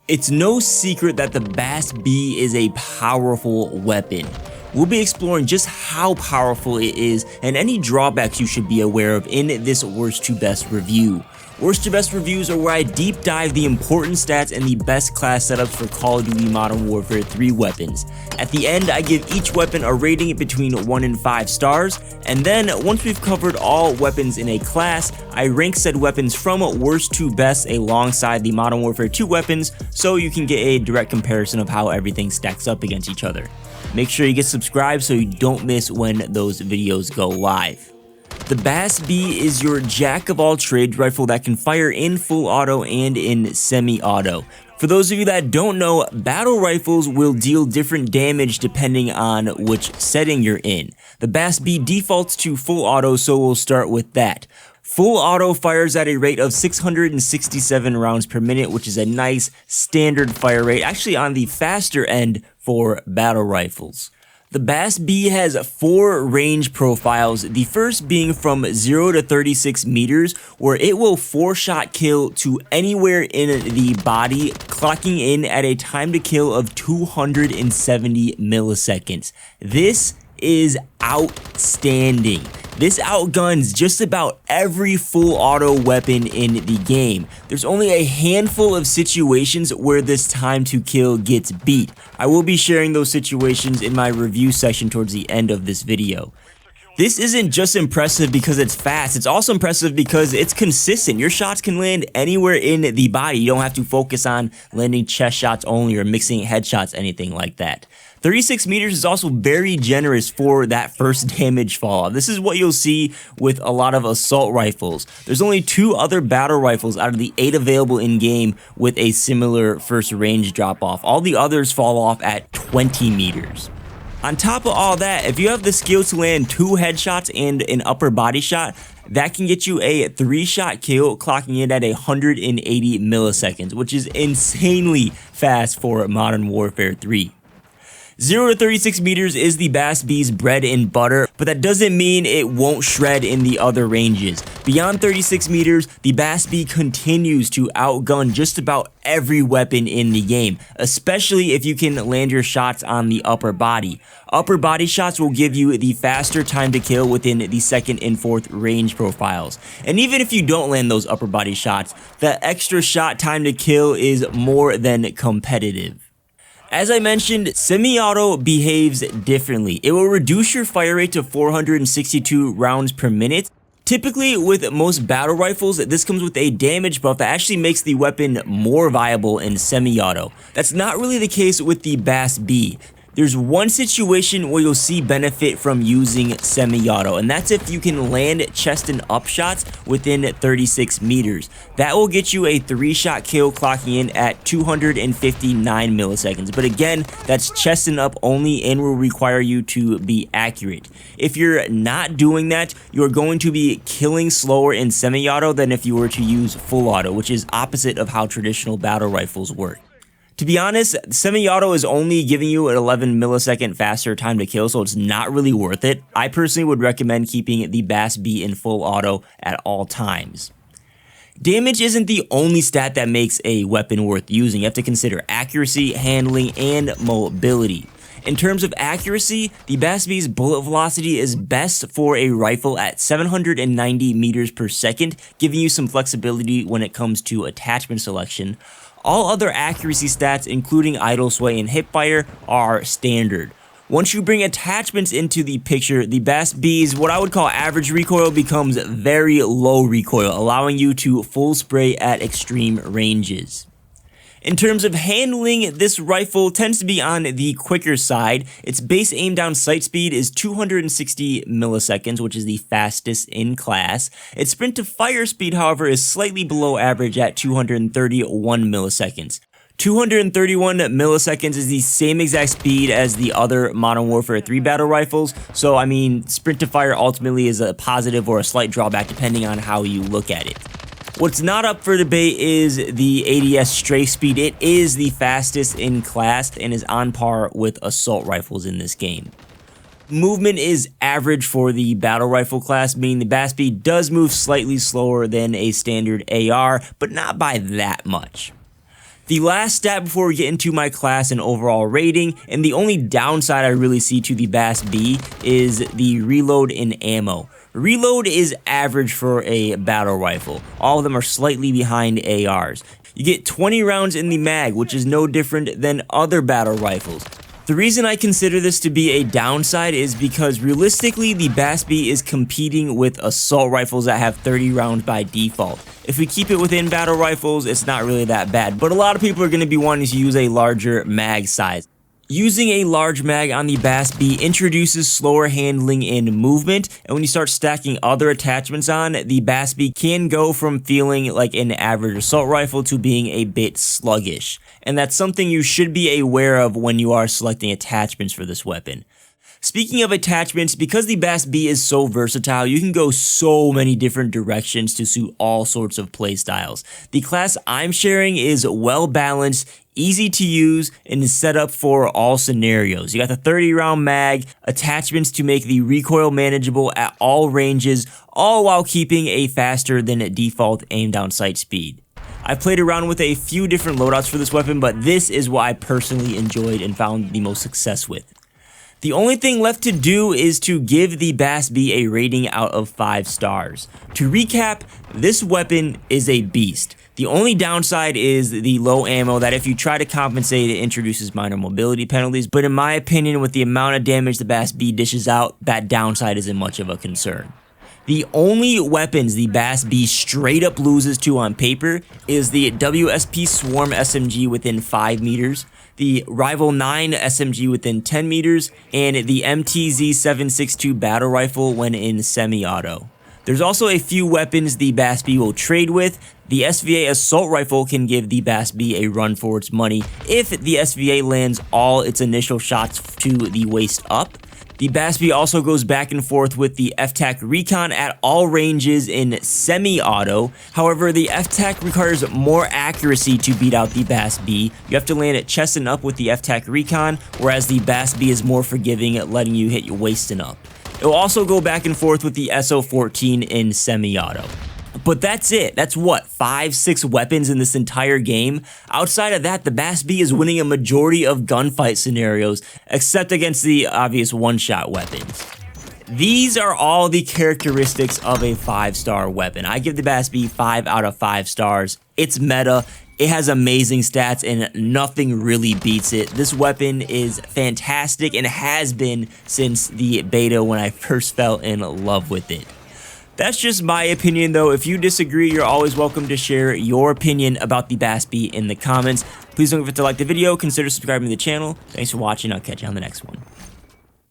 It's no secret that the BAS-B is a powerful weapon. We'll be exploring just how powerful it is and any drawbacks you should be aware of in this worst to best review. Worst to best reviews are where I deep dive the important stats and the best class setups for Call of Duty Modern Warfare 3 weapons. At the end, I give each weapon a rating between 1 and 5 stars, and then once we've covered all weapons in a class, I rank said weapons from worst to best alongside the Modern Warfare 2 weapons so you can get a direct comparison of how everything stacks up against each other. Make sure you get subscribed so you don't miss when those videos go live. The BAS-B is your jack-of-all-trades rifle that can fire in full auto and in semi-auto. For those of you that don't know, battle rifles will deal different damage depending on which setting you're in. The BAS-B defaults to full auto, so we'll start with that. Full auto fires at a rate of 667 rounds per minute, which is a nice standard fire rate, actually on the faster end for battle rifles. The BAS-B has 4 range profiles, the first being from 0 to 36 meters, where it will 4-shot kill to anywhere in the body, clocking in at a time to kill of 270 milliseconds. This is outstanding. This outguns just about every full auto weapon in the game. There's only a handful of situations where this time to kill gets beat. I will be sharing those situations in my review section towards the end of this video. This isn't just impressive because it's fast, it's also impressive because it's consistent. Your shots can land anywhere in the body. You don't have to focus on landing chest shots only or mixing headshots, anything like that. 36 meters is also very generous for that first damage falloff. This is what you'll see with a lot of assault rifles. There's only 2 other battle rifles out of the 8 available in game with a similar first range drop off. All the others fall off at 20 meters. On top of all that, if you have the skill to land 2 headshots and an upper body shot, that can get you a 3-shot kill, clocking it at 180 milliseconds, which is insanely fast for Modern Warfare 3. 0 to 36 meters is the BAS-B's bread and butter, but that doesn't mean it won't shred in the other ranges. Beyond 36 meters, the BAS-B continues to outgun just about every weapon in the game, especially if you can land your shots on the upper body. Upper body shots will give you the faster time to kill within the 2nd and 4th range profiles. And even if you don't land those upper body shots, the extra shot time to kill is more than competitive. As I mentioned, semi-auto behaves differently. It will reduce your fire rate to 462 rounds per minute. Typically, with most battle rifles, this comes with a damage buff that actually makes the weapon more viable in semi-auto. That's not really the case with the BAS-B. There's one situation where you'll see benefit from using semi-auto, and that's if you can land chest and up shots within 36 meters. That will get you a 3-shot kill, clocking in at 259 milliseconds. But again, that's chest and up only and will require you to be accurate. If you're not doing that, you're going to be killing slower in semi-auto than if you were to use full auto, which is opposite of how traditional battle rifles work. To be honest, semi-auto is only giving you an 11 millisecond faster time to kill, so it's not really worth it. I personally would recommend keeping the BAS-B in full auto at all times. Damage isn't the only stat that makes a weapon worth using. You have to consider accuracy, handling, and mobility. In terms of accuracy, the BAS-B's bullet velocity is best for a rifle at 790 meters per second, giving you some flexibility when it comes to attachment selection. All other accuracy stats, including idle sway and hipfire, are standard. Once you bring attachments into the picture, the BAS-B's what I would call average recoil becomes very low recoil, allowing you to full spray at extreme ranges. In terms of handling, this rifle tends to be on the quicker side. Its base aim down sight speed is 260 milliseconds, which is the fastest in class. Its sprint to fire speed, however, is slightly below average at 231 milliseconds. 231 milliseconds is the same exact speed as the other Modern Warfare 3 battle rifles, so I mean, sprint to fire ultimately is a positive or a slight drawback depending on how you look at it. What's not up for debate is the ADS strafe speed. It is the fastest in class and is on par with assault rifles in this game. Movement is average for the battle rifle class, meaning the BAS-B does move slightly slower than a standard AR, but not by that much. The last stat before we get into my class and overall rating, and the only downside I really see to the BAS-B, is the reload in ammo. Reload is average for a battle rifle. All of them are slightly behind ARs. You get 20 rounds in the mag, which is no different than other battle rifles. The reason I consider this to be a downside is because realistically the BAS-B is competing with assault rifles that have 30 rounds by default. If we keep it within battle rifles, it's not really that bad, but a lot of people are going to be wanting to use a larger mag size. Using a large mag on the BAS-B introduces slower handling and movement, and when you start stacking other attachments on, the BAS-B can go from feeling like an average assault rifle to being a bit sluggish. And that's something you should be aware of when you are selecting attachments for this weapon. Speaking of attachments, because the BAS-B is so versatile, you can go so many different directions to suit all sorts of playstyles. The class I'm sharing is well balanced, easy to use, and is set up for all scenarios. You got the 30 round mag, attachments to make the recoil manageable at all ranges, all while keeping a faster than default aim down sight speed. I've played around with a few different loadouts for this weapon, but this is what I personally enjoyed and found the most success with. The only thing left to do is to give the BAS-B a rating out of 5 stars. To recap, this weapon is a beast. The only downside is the low ammo that if you try to compensate, it introduces minor mobility penalties, but in my opinion, with the amount of damage the BAS-B dishes out, that downside isn't much of a concern. The only weapons the BAS-B straight up loses to on paper is the WSP Swarm SMG within 5 meters, the Rival 9 SMG within 10 meters, and the MTZ 762 Battle Rifle when in semi-auto. There's also a few weapons the BAS-B will trade with. The SVA Assault Rifle can give the BAS-B a run for its money if the SVA lands all its initial shots to the waist up. The BAS-B also goes back and forth with the FTAC Recon at all ranges in semi-auto. However, the FTAC requires more accuracy to beat out the BAS-B. You have to land at chest and up with the FTAC Recon, whereas the BAS-B is more forgiving at letting you hit your waist and up. It will also go back and forth with the SO14 in semi-auto. But that's it. That's what, 5-6 weapons in this entire game? Outside of that, the BAS-B is winning a majority of gunfight scenarios, except against the obvious one-shot weapons. These are all the characteristics of a 5-star weapon. I give the BAS-B 5 out of 5 stars. It's meta. It has amazing stats and nothing really beats it. This weapon is fantastic and has been since the beta when I first fell in love with it. That's just my opinion though. If you disagree, you're always welcome to share your opinion about the BAS-B in the comments. Please don't forget to like the video, consider subscribing to the channel. Thanks for watching, I'll catch you on the next one.